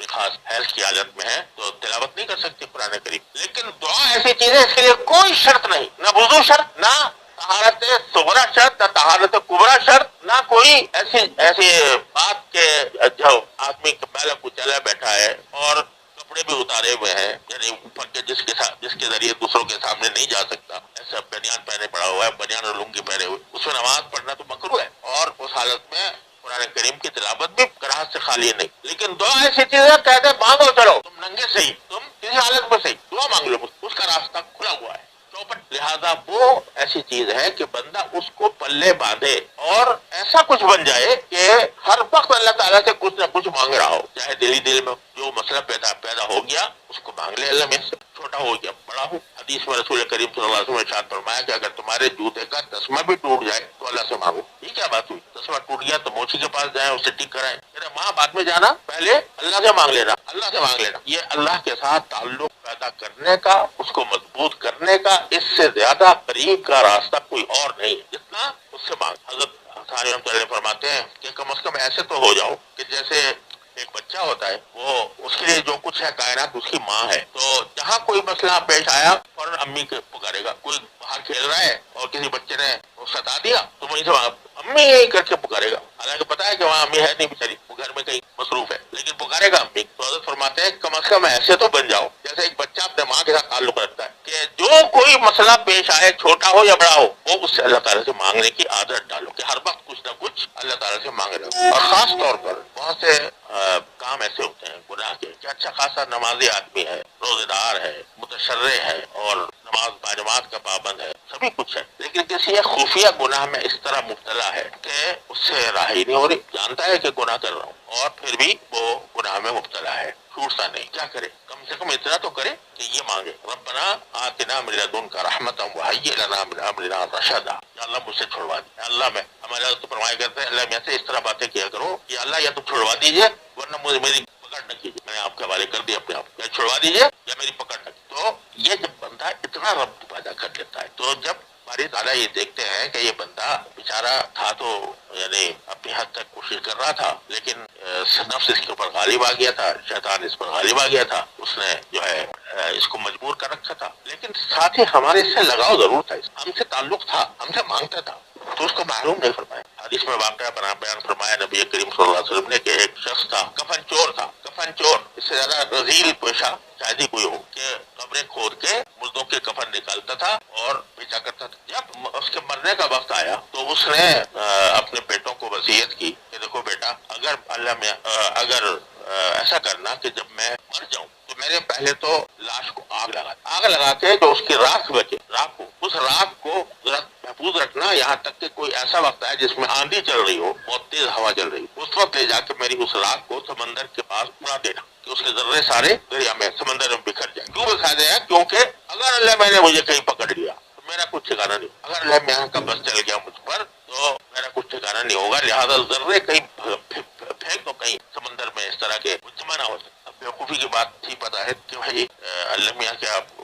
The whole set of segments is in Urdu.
اپنی خاص حیض کی حالت میں ہے تو تلاوت نہیں کر سکتے قرآن کریم. لیکن دعا ایسی چیز ہے اس کے لیے کوئی شرط نہیں، نہ وضو شرط، نہ طہارت صغرا شرط، نہ طہارت کبرا شرط، نہ کوئی ایسی بات کے جو آدمی پہلے کچلا بیٹھا ہے اور کپڑے بھی اتارے ہوئے ہیں، یعنی اوپر کے جس کے ذریعے دوسروں کے سامنے نہیں جا سکتا، ایسا بنیان پہنے پڑا ہوا ہے، بنیان اور لنگی پہنے ہوئے، اس میں نماز پڑھنا تو مکروہ ہے، اور اس حالت میں قرآن کریم کی تلاوت بھی کراہت سے خالی نہیں. لیکن دعا ایسی چیز ہے، کہتے ہیں مانگو چلو، تم ننگے سے ہی، تم کسی حالت میں سے ہی دعا مانگ لو، اس کا راستہ کھلا ہوا ہے چوپٹ. لہذا وہ ایسی چیز ہے کہ بندہ اس کو پلے باندھے اور ایسا کچھ بن جائے کہ ہر وقت اللہ تعالیٰ سے کچھ نہ کچھ مانگ رہا ہو، چاہے دل میں جو مسئلہ پیدا ہو گیا اس کو مانگ لے اللہ میں سے، چھوٹا ہو گیا بڑا ہو. حدیث میں رسول کریم صلی اللہ علیہ وسلم نے ارشاد فرمایا کہ اگر تمہارے جوتے کا تسمہ بھی ٹوٹ جائے تو اللہ سے مانگو. یہ کیا بات ہوئی؟ تسمہ ٹوٹ گیا تو موچی کے پاس جائیں، اسے ٹھیک کرائیں. وہاں بعد میں جانا، پہلے اللہ سے مانگ لینا، اللہ سے مانگ لینا. یہ اللہ کے ساتھ تعلق پیدا کرنے کا، اس کو مضبوط کرنے کا اس سے زیادہ قریب کا راستہ کوئی اور نہیں ہے جتنا اس سے مانگ. حضرت ثانی رحمۃ اللہ فرماتے ہیں کہ کم از کم ایسے تو ہو جاؤ کہ جیسے ایک بچہ ہوتا ہے، وہ اس کے لیے جو کچھ ہے کائنات اس کی ماں ہے، تو جہاں کوئی مسئلہ پیش آیا فوراً امی کے پکارے گا. کوئی باہر کھیل رہا ہے اور کسی بچے نے ستا دیا تو وہیں سے امی یہی کر کے پکارے گا، حالانکہ پتا ہے کہ وہاں امی ہے نہیں بیچاری، وہ گھر میں کہیں مصروف ہے، لیکن پکارے گا امی. تو حضرت فرماتے ہیں کم از کم ایسے تو بن جاؤ جیسے ایک بچہ اپنے ماں کے ساتھ تعلق رکھتا ہے کہ جو کوئی مسئلہ پیش آئے چھوٹا ہو یا بڑا ہو وہ اس سے اللہ تعالیٰ سے مانگنے کی عادت ڈالو کہ ہر وقت کچھ نہ کچھ اللہ تعالیٰ سے مانگ رہے ہو. اور خاص طور پر بہت سے کام ایسے ہوتے ہیں گناہ کے کہ اچھا خاصا نمازی آدمی ہے، روزے دار ہے، متشرع ہے اور نماز باجماعت کا پابند ہے، سبھی کچھ ہے، لیکن کسی ایک خفیہ گناہ میں اس طرح مبتلا ہے کہ اس سے راہی نہیں ہو رہی. جانتا ہے کہ گناہ کر رہا ہوں اور پھر بھی وہ گناہ میں مبتلا ہے، چھوٹتا نہیں. کیا کرے؟ کم سے کم اتنا تو کرے کہ یہ مانگے ربنا آتنا من لدنک رحمتا وہیئ لنا من امرنا رشدا. یا اللہ مجھ سے چھڑوا دے. اللہ میں ہمارے حضرت فرمایا کرتے ہیں اللہ میں سے اس طرح باتیں کیا کرو کہ اللہ یا تو چھڑوا دیجئے ورنہ مجھے میری پکڑ نہ کیجیے. میں نے آپ کے حوالے کر دیا اپنے آپ، یا چھڑوا دیجیے یا میری پکڑ نہ کیجیے. تو یہ جب بندہ اتنا رب پیدا کر لیتا ہے تو جب ہماری تعالیٰ یہ دیکھتے ہیں کہ یہ بندہ بیچارہ تھا تو یعنی اپنی حد تک کوشش کر رہا تھا، لیکن نفس اس کے اوپر غالب آ گیا تھا، شیطان اس پر غالب آ گیا تھا، اس نے جو ہے اس کو مجبور کر رکھا تھا، لیکن ساتھ ہی ہمارے اس سے لگاؤ ضرور تھا، ہم سے تعلق تھا، ہم سے مانگتا تھا، تو اس کو معلوم نہیں فرمایا. حدیث میں واقعہ بیان فرمایا نبی کریم صلی اللہ علیہ وسلم نے کہ ایک شخص تھا، کفن چور تھا. کفن چور اس سے زیادہ رذیل پیشہ شاید ہی کوئی ہو کہ قبریں کھود کے مردوں کے کفن نکالتا تھا اور بیچا کرتا تھا. جب اس کے مرنے کا وقت آیا تو اس نے اپنے بیٹوں کو وصیت کی کہ دیکھو بیٹا، اگر اللہ میں اگر ایسا کرنا کہ جب میں مر جاؤں تو میرے پہلے تو لاش کو آگ لگا کے جو اس کی راکھ بچے، راکھ کو، اس راکھ کو محفوظ رکھنا یہاں تک کہ کوئی ایسا وقت آئے جس میں آندھی چل رہی ہو، بہت تیز ہوا چل رہی ہو، اس وقت لے جا کے میری اس راکھ کو سمندر کے پاس اڑا دینا کہ اس کے ذرے سارے دریا میں سمندر میں بکھر جائیں. کیوں بکھر جائے؟ کیونکہ اگر اللہ میں نے مجھے کہیں پکڑ لیا تو میرا کچھ ٹھکانا نہیں، اگر اللہ میں کا بس چل گیا مجھ پر تو میرا کچھ ٹھکانا نہیں ہوگا. لہٰذا ذرے کہیں پھینک دو کہیں سمندر میں، اس طرح کے جمع نہ ہو سکے. اب بیوقوفی کی بات تھی، پتا ہے کہ بھائی اللہ میاں کے آپ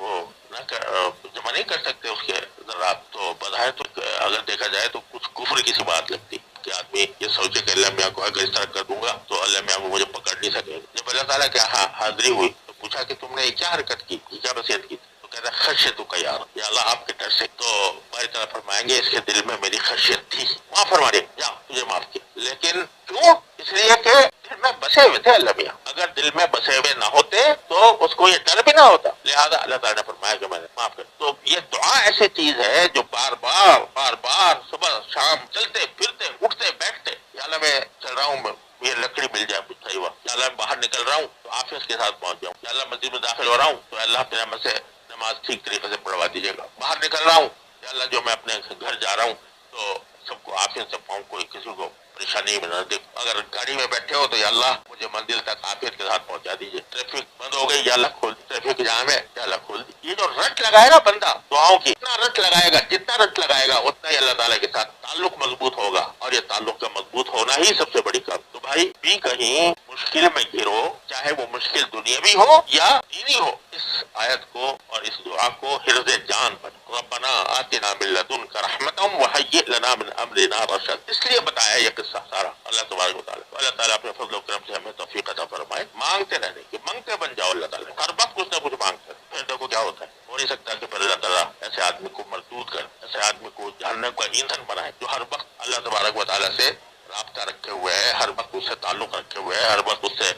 جمع نہیں کر سکتے اس کے ذرات، تو بظاہر تو اگر دیکھا جائے تو کچھ کفر کی سی بات لگتی کہ آدمی یہ سوچے کہ اللہ میاں کو اگر اس طرح کر دوں گا تو اللہ میاں کو مجھے پکڑ نہیں سکے. جب اللہ تعالیٰ کے حاضری ہوئی تو پوچھا کہ تم نے یہ کیا حرکت کی، کیا وصیت کی؟ تو کہتا ہے خشیت کا یا اللہ آپ کے ڈر سے. تو ہماری طرح فرمائیں گے اس کے دل میں میری خشیت تھی، معاف فرما دے، جا تجھے معاف کیا. لیکن کیوں؟ اس لیے کہ دل میں بسے ہوئے تھے اللہ میاں. اگر دل میں بسے ہوئے نہ ہوتے تو اس کو یہ ڈر بھی نہ ہوتا. لہذا اللہ تعالیٰ نے فرمایا کہ میں نے معاف کر. تو یہ دعا ایسی چیز ہے جو بار بار صبح شام چلتے پھرتے اٹھتے بیٹھتے، یا اللہ میں چل رہا ہوں، یہ لکڑی مل جائے کچھ صحیح ہوا، یا اللہ میں باہر نکل رہا ہوں تو آفس کے ساتھ پہنچ جاؤں، یا اللہ مسجد میں داخل ہو رہا ہوں تو اللہ اپنے نعمت سے نماز ٹھیک طریقے سے پڑھوا دیجیے گا، باہر نکل رہا ہوں یا اللہ جو میں اپنے گھر جا رہا ہوں تو سب کو آفیت سے پاؤں، کوئی کسی کو پریشانی میں نہ دے. اگر گاڑی میں بیٹھے ہو تو یا اللہ مجھے منزل تک عافیت کے ساتھ پہنچا دیجیے. ٹریفک بند ہو گئی یا اللہ کھول دی، ٹریفک جام ہے یا اللہ کھول دی. یہ جو رٹ لگائے گا بندہ دعاؤں کی، اتنا رٹ لگائے گا، جتنا رٹ لگائے گا اتنا ہی اللہ تعالیٰ کے ساتھ تعلق مضبوط ہوگا، اور یہ تعلق کا مضبوط ہونا ہی سب سے بڑی کام. تو بھائی بھی کہیں مشکل میں گرو، چاہے وہ مشکل دنیاوی ہو یا دینی ہو، اس آیت کو اور اس دعا کو حرز جان بن. ربنا آتنا من لدنک رحمتا وہیئ لنا من امرنا رشد. اس لیے بتایا یہ قصہ سارا اللہ تبارک و تعالیٰ. اللہ تعالیٰ اپنے فضل و کرم سے ہمیں توفیق عطا فرمائے. مانگتے رہنے کی، منگتے بن جاؤ اللہ تعالیٰ. ہر وقت کچھ نہ کچھ مانگتے رہے. پھر دیکھو کیا ہوتا ہے. ہو نہیں سکتا کہ پھر اللہ تعالیٰ ایسے آدمی کو مردود کر، ایسے آدمی کو جہنم کا ایندھن بنائے جو ہر وقت اللہ تبارک و تعالیٰ سے رابطہ رکھے ہوئے ہے، ہر وقت اس سے تعلق رکھے ہوئے ہے، ہر وقت اس سے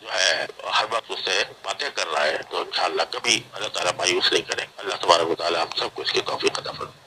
جو ہے ہر وقت اس سے باتیں کر رہا ہے. تو انشاءاللہ کبھی اللہ تعالیٰ مایوس نہیں کرے. اللہ تبارک و تعالیٰ ہم سب کو اس کی توفیق عطا فرمائے.